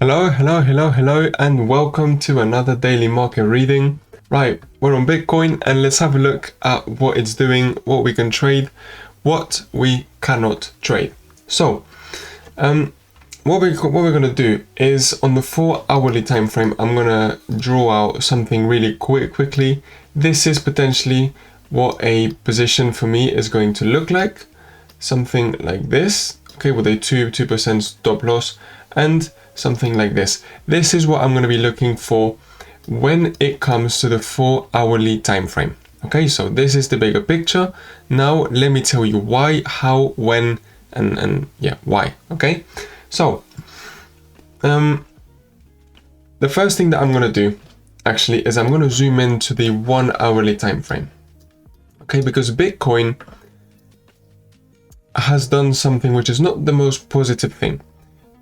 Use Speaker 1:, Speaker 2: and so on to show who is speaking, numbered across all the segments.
Speaker 1: Hello, and welcome to another daily market reading. Right, we're on Bitcoin, and let's have a look at what it's doing, what we can trade, what we cannot trade. So, what we're going to do is on the 4-hourly time frame, I'm going to draw out something really quickly. This is potentially what a position for me is going to look like. Something like this, okay, with a 2% stop loss, and something like this. This is what I'm going to be looking for when it comes to the 4-hourly time frame. Okay, so this is the bigger picture. Now let me tell you why, how, when, and yeah, why. Okay, so the first thing that I'm going to do actually is I'm going to zoom into the 1-hourly time frame. Okay, because Bitcoin has done something which is not the most positive thing.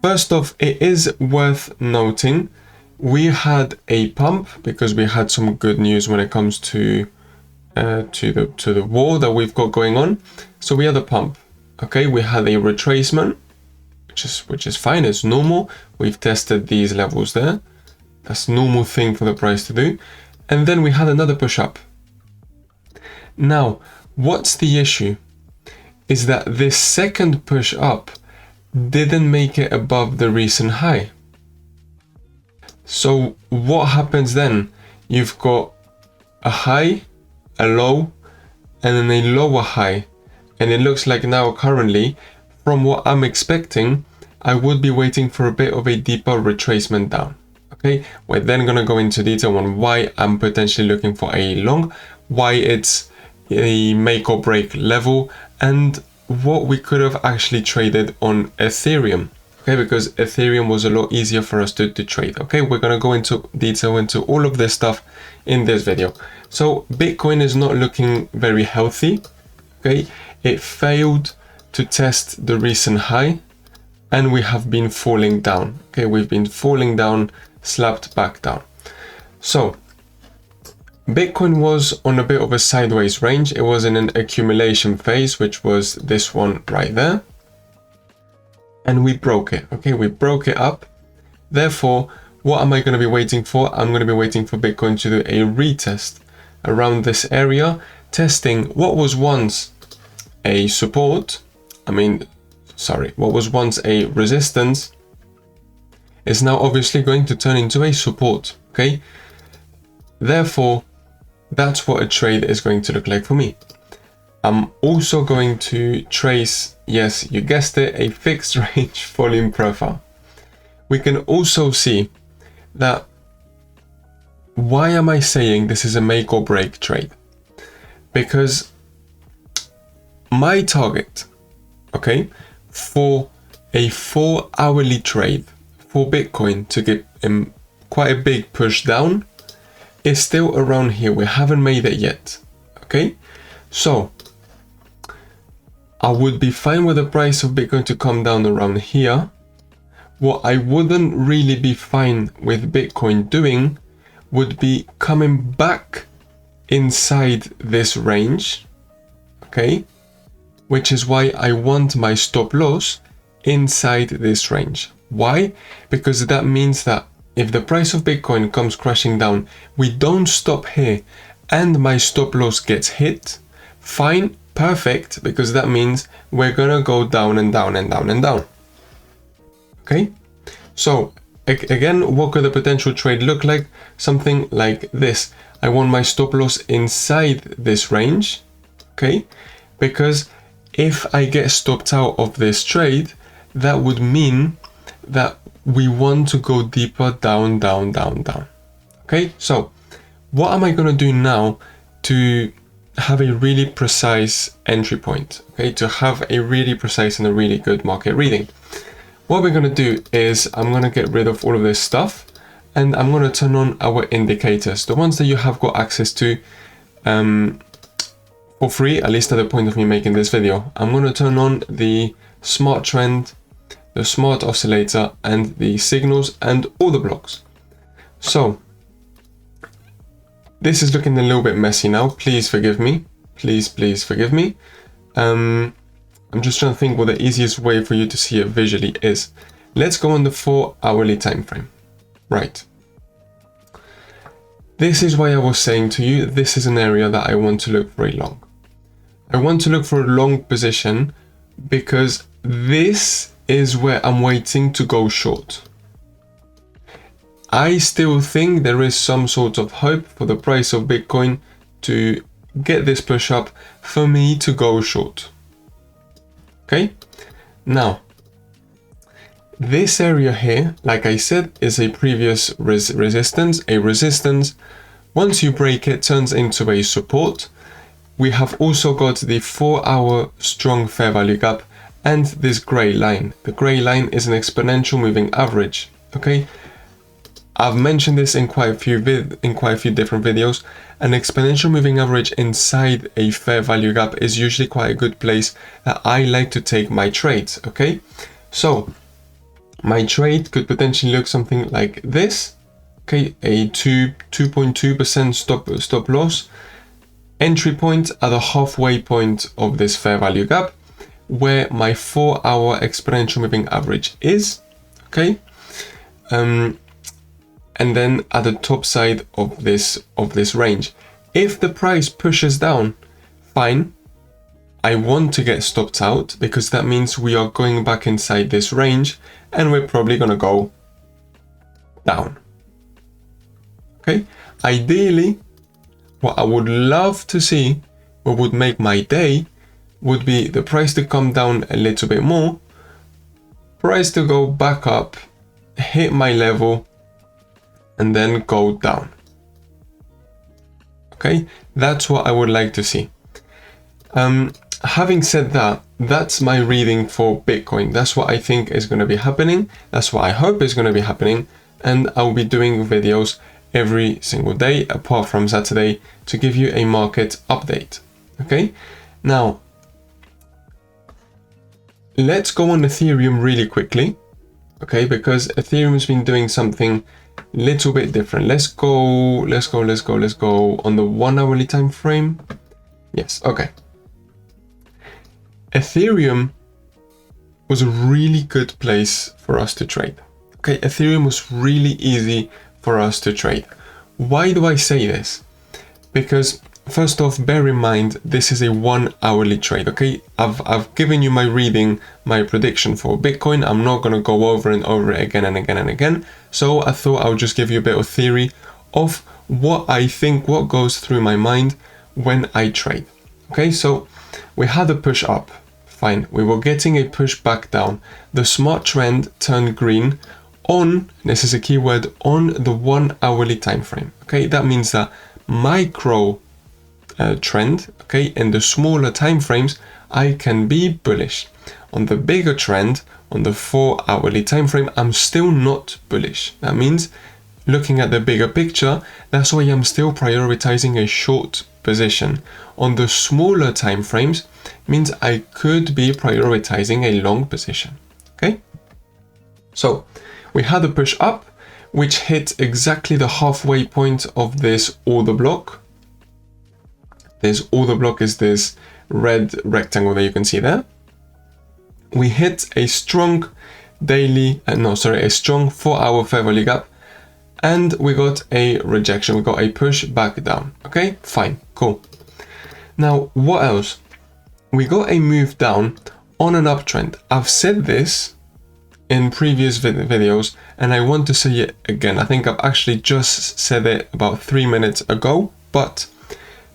Speaker 1: First off, it is worth noting we had a pump because we had some good news when it comes to the war that we've got going on. So we had a pump. Okay, we had a retracement, which is fine. It's normal. We've tested these levels there. That's a normal thing for the price to do. And then we had another push up. Now, what's the issue? Is that this second push up didn't make it above the recent high. So what happens then? You've got a high, a low, and then a lower high. And it looks like now currently, from what I'm expecting, I would be waiting for a bit of a deeper retracement down. Okay, we're then going to go into detail on why I'm potentially looking for a long, why it's a make or break level, and what we could have actually traded on Ethereum. Okay, because Ethereum was a lot easier for us to trade. Okay, we're going to go into detail into all of this stuff in this video. So Bitcoin is not looking very healthy. Okay, it failed to test the recent high, and we have been falling down. Okay, we've been falling down, slapped back down. So Bitcoin was on a bit of a sideways range. It was in an accumulation phase, which was this one right there. And we broke it. Okay, we broke it up. Therefore, what am I going to be waiting for? I'm going to be waiting for Bitcoin to do a retest around this area, testing what was once a support. What was once a resistance is now obviously going to turn into a support. Okay, therefore, that's what a trade is going to look like for me. I'm also going to trace, yes, you guessed it, a fixed range volume profile. We can also see that, why am I saying this is a make or break trade? Because my target, okay, for a 4-hourly trade for Bitcoin to get quite a big push down is still around here. We haven't made it yet. Okay, so I would be fine with the price of Bitcoin to come down around here. What I wouldn't really be fine with Bitcoin doing would be coming back inside this range. Okay, which is why I want my stop loss inside this range. Why? Because that means that if the price of Bitcoin comes crashing down, we don't stop here and my stop loss gets hit, fine, perfect, because that means we're gonna go down and down and down and down. Okay, so again, what could a potential trade look like? Something like this. I want my stop loss inside this range, okay, because if I get stopped out of this trade, that would mean that we want to go deeper down. Okay, so what am I going to do now to have a really precise entry point? Okay, to have a really precise and a really good market reading. What we're going to do is I'm going to get rid of all of this stuff, and I'm going to turn on our indicators, the ones that you have got access to for free, at least at the point of me making this video. I'm going to turn on the smart trend, the smart oscillator, and the signals, and all the blocks. So this is looking a little bit messy now. Please forgive me. Please forgive me. I'm just trying to think what the easiest way for you to see it visually is. Let's go on the 4-hourly time frame. Right. This is why I was saying to you, this is an area that I want to look very long. I want to look for a long position because this is where I'm waiting to go short. I still think there is some sort of hope for the price of Bitcoin to get this push up for me to go short. Okay, now this area here, like I said, is a previous resistance. A resistance, once you break it, turns into a support. We have also got the 4-hour strong fair value gap and this gray line. The gray line is an exponential moving average. Okay, I've mentioned this in quite a few different videos. An exponential moving average inside a fair value gap is usually quite a good place that I like to take my trades. Okay, so my trade could potentially look something like this. Okay, a 2.2% stop loss. Entry point at the halfway point of this fair value gap, where my 4-hour exponential moving average is. Okay, and then at the top side of this range. If the price pushes down, fine. I want to get stopped out because that means we are going back inside this range and we're probably gonna go down. Okay, ideally, what I would love to see, what would make my day, would be the price to come down a little bit more, price to go back up, hit my level, and then go down. Okay, that's what I would like to see. Having said that, that's my reading for Bitcoin. That's what I think is going to be happening. That's what I hope is going to be happening. And I'll be doing videos every single day, apart from Saturday, to give you a market update. Okay, now let's go on Ethereum really quickly. Okay, because Ethereum has been doing something little bit different. Let's go on the 1-hourly time frame. Yes, okay. Ethereum was a really good place for us to trade. Okay, Ethereum was really easy for us to trade. Why do I say this? Because first off, bear in mind, this is a 1-hourly trade, okay? I've given you my reading, my prediction for Bitcoin. I'm not going to go over and over it again and again and again. So I thought I would just give you a bit of theory of what I think, what goes through my mind when I trade. Okay, so we had a push up, fine. We were getting a push back down. The smart trend turned green on, this is a keyword, on the 1-hourly time frame. Okay, that means that micro trend, okay, in the smaller time frames, I can be bullish. On the bigger trend, on the 4-hourly time frame, I'm still not bullish. That means looking at the bigger picture, that's why I'm still prioritizing a short position. On the smaller time frames, means I could be prioritizing a long position. Okay, so we had a push up, which hit exactly the halfway point of this order block. This order block is this red rectangle that you can see there. We hit a strong a strong 4-hour fair value gap, and we got a rejection. We got a push back down. Okay, fine, cool. Now, what else? We got a move down on an uptrend. I've said this in previous videos, and I want to say it again. I think I've actually just said it about 3 minutes ago, but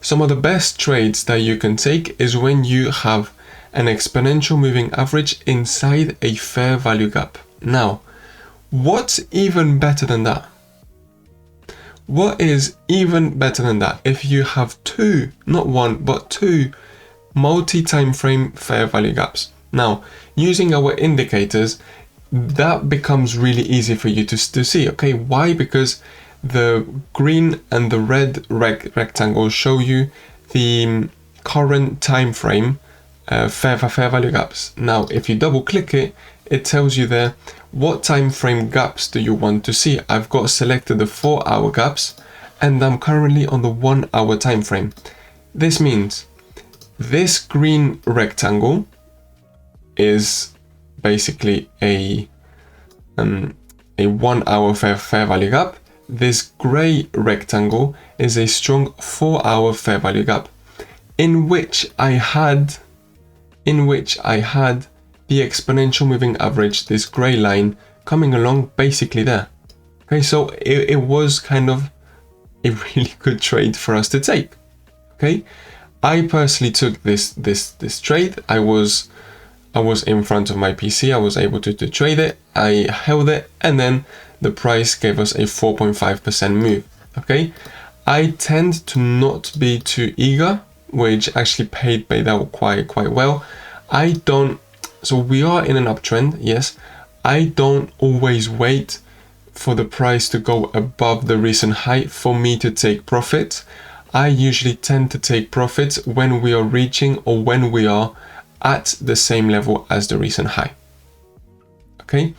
Speaker 1: some of the best trades that you can take is when you have an exponential moving average inside a fair value gap. Now, what's even better than that? What is even better than that? If you have two, not one, but two multi-time frame fair value gaps. Now, using our indicators, that becomes really easy for you to see. Okay, why? Because the green and the red rectangle show you the current time frame fair value gaps. Now, if you double click it, it tells you there what time frame gaps do you want to see. I've got selected the 4-hour gaps, and I'm currently on the 1-hour time frame. This means this green rectangle is basically a a 1 hour fair value gap. This gray rectangle is a strong 4 hour fair value gap, in which I had the exponential moving average, this gray line, coming along basically there. Okay, so it was kind of a really good trade for us to take. Okay, I personally took this trade. I was in front of my PC. I was able to trade it. I held it, and then the price gave us a 4.5% move. Okay, I tend to not be too eager, which actually paid out quite well. So we are in an uptrend, yes. I don't always wait for the price to go above the recent high for me to take profit. I usually tend to take profits when we are reaching or when we are at the same level as the recent high. Okay,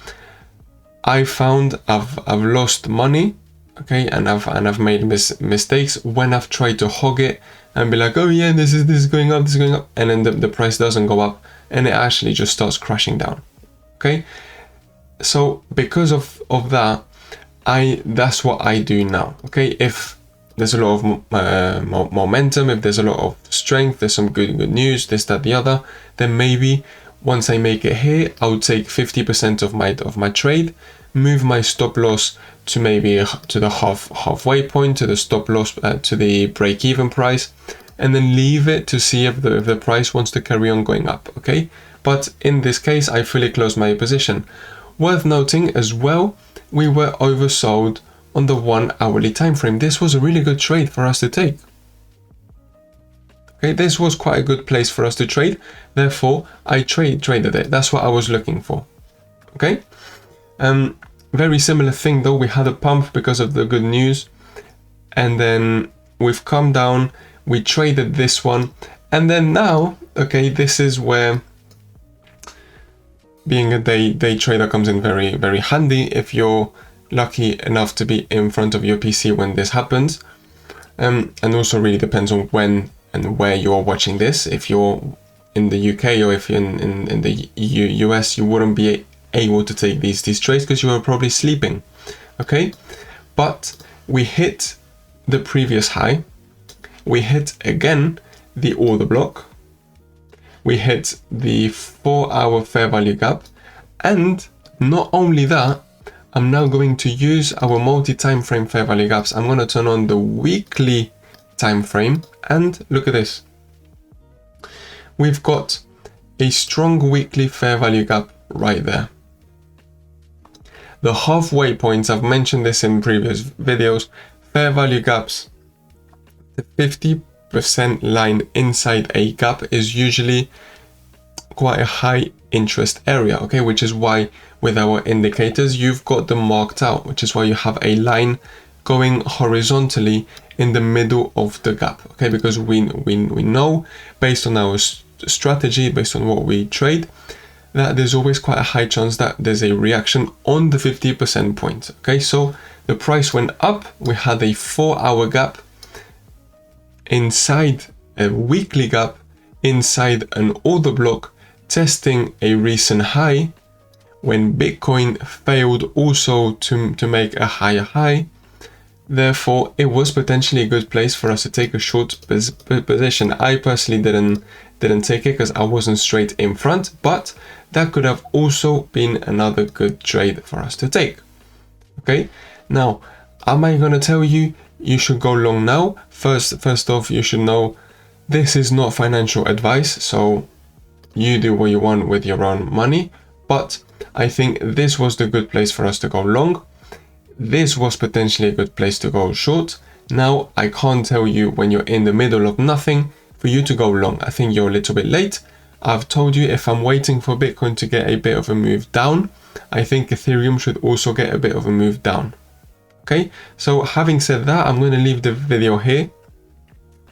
Speaker 1: I found I've lost money, okay, and I've made mistakes when I've tried to hog it and be like, oh yeah, this is going up, and then the price doesn't go up and it actually just starts crashing down. Okay, so because of that, that's what I do now. Okay, if there's a lot of momentum, if there's a lot of strength, there's some good news, this, that, the other, then maybe once I make it here, I'll take 50% of my trade, move my stop loss to maybe to the halfway point, to the stop loss, to the break-even price, and then leave it to see if the price wants to carry on going up. Okay, but in this case, I fully closed my position. Worth noting as well, we were oversold on the 1 hourly time frame. This was a really good trade for us to take. Okay, this was quite a good place for us to trade. Therefore, I traded it. That's what I was looking for. Okay. Very similar thing though. We had a pump because of the good news, and then we've come down. We traded this one, and then now, okay, this is where being a day trader comes in very, very handy if you're lucky enough to be in front of your PC when this happens. And also really depends on when and where you're watching this. If you're in the UK or if you're in the US, you wouldn't be able to take these trades because you were probably sleeping. Okay, but we hit the previous high. We hit again the order block. We hit the 4 hour fair value gap, and not only that, I'm now going to use our multi-time frame fair value gaps. I'm going to turn on the weekly time frame, and look at this. We've got a strong weekly fair value gap right there. The halfway points, I've mentioned this in previous videos, fair value gaps, the 50% line inside a gap is usually quite a high interest area, okay, which is why with our indicators you've got them marked out, which is why you have a line going horizontally in the middle of the gap, okay, because we know based on our strategy, based on what we trade, that there's always quite a high chance that there's a reaction on the 50% point. Okay, so the price went up, we had a 4 hour gap inside a weekly gap inside an order block, testing a recent high when Bitcoin failed also to make a higher high. Therefore, it was potentially a good place for us to take a short position. I personally didn't take it because I wasn't straight in front, but that could have also been another good trade for us to take. Okay, now am I gonna tell you should go long now? First off, you should know this is not financial advice, so you do what you want with your own money, but I think this was the good place for us to go long. This was potentially a good place to go short. Now, I can't tell you when you're in the middle of nothing for you to go long. I think you're a little bit late. I've told you if I'm waiting for Bitcoin to get a bit of a move down, I think Ethereum should also get a bit of a move down. Okay, so having said that, I'm going to leave the video here.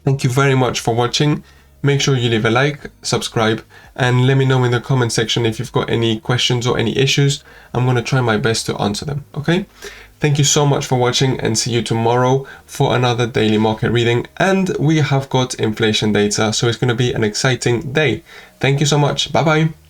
Speaker 1: Thank you very much for watching. Make sure you leave a like, subscribe, and let me know in the comment section if you've got any questions or any issues. I'm going to try my best to answer them. Okay, thank you so much for watching, and see you tomorrow for another daily market reading. And we have got inflation data, so it's going to be an exciting day. Thank you so much. Bye bye.